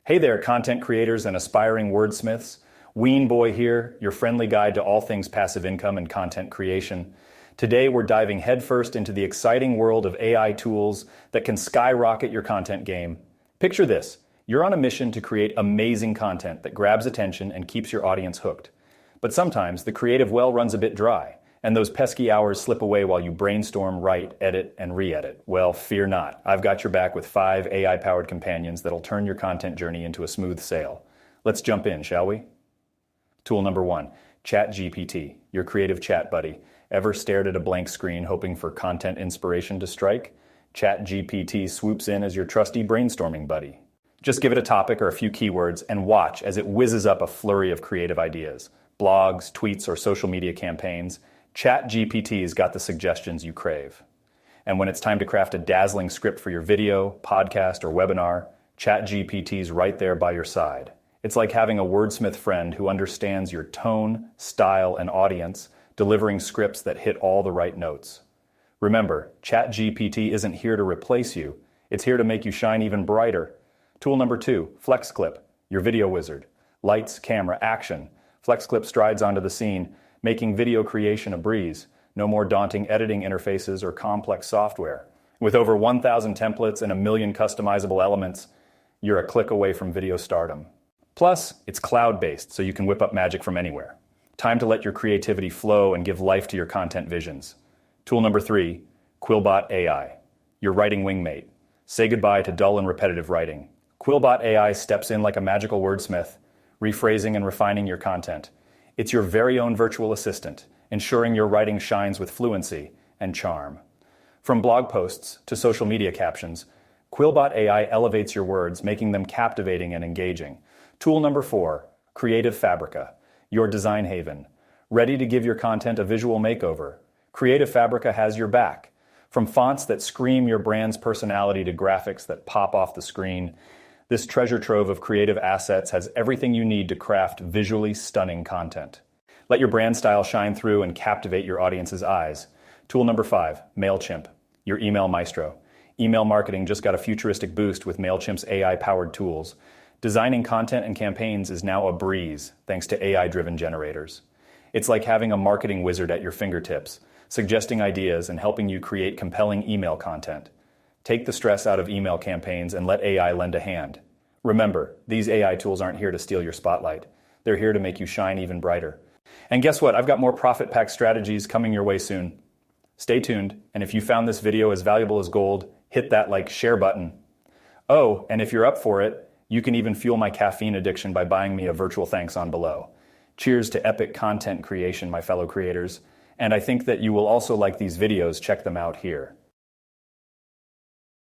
Hey there, content creators and aspiring wordsmiths. Ween Boy here, your friendly guide to all things passive income and content creation. Today, we're diving headfirst into the exciting world of AI tools that can skyrocket your content game. Picture this. You're on a mission to create amazing content that grabs attention and keeps your audience hooked. But sometimes the creative well runs a bit dry, and those pesky hours slip away while you brainstorm, write, edit, and re-edit. Well, fear not. I've got your back with 5 AI-powered companions that'll turn your content journey into a smooth sail. Let's jump in, shall we? Tool number 1, ChatGPT, your creative chat buddy. Ever stared at a blank screen hoping for content inspiration to strike? ChatGPT swoops in as your trusty brainstorming buddy. Just give it a topic or a few keywords and watch as it whizzes up a flurry of creative ideas. Blogs, tweets, or social media campaigns. ChatGPT's got the suggestions you crave. And when it's time to craft a dazzling script for your video, podcast, or webinar, ChatGPT's right there by your side. It's like having a wordsmith friend who understands your tone, style, and audience, delivering scripts that hit all the right notes. Remember, ChatGPT isn't here to replace you. It's here to make you shine even brighter. Tool number 2, FlexClip, your video wizard. Lights, camera, action. FlexClip strides onto the scene, making video creation a breeze. No more daunting editing interfaces or complex software. With over 1,000 templates and a million customizable elements, you're a click away from video stardom. Plus, it's cloud-based, so you can whip up magic from anywhere. Time to let your creativity flow and give life to your content visions. Tool number 3, QuillBot AI, your writing wingmate. Say goodbye to dull and repetitive writing. QuillBot AI steps in like a magical wordsmith, rephrasing and refining your content. It's your very own virtual assistant, ensuring your writing shines with fluency and charm. From blog posts to social media captions, QuillBot AI elevates your words, making them captivating and engaging. Tool number 4, Creative Fabrica, your design haven. Ready to give your content a visual makeover? Creative Fabrica has your back. From fonts that scream your brand's personality to graphics that pop off the screen, this treasure trove of creative assets has everything you need to craft visually stunning content. Let your brand style shine through and captivate your audience's eyes. Tool number 5, MailChimp, your email maestro. Email marketing just got a futuristic boost with MailChimp's AI-powered tools. Designing content and campaigns is now a breeze thanks to AI-driven generators. It's like having a marketing wizard at your fingertips, suggesting ideas and helping you create compelling email content. Take the stress out of email campaigns and let AI lend a hand. Remember, these AI tools aren't here to steal your spotlight. They're here to make you shine even brighter. And guess what? I've got more profit-packed strategies coming your way soon. Stay tuned, and if you found this video as valuable as gold, hit that share button. Oh, and if you're up for it, you can even fuel my caffeine addiction by buying me a virtual thanks on below. Cheers to epic content creation, my fellow creators. And I think that you will also like these videos. Check them out here.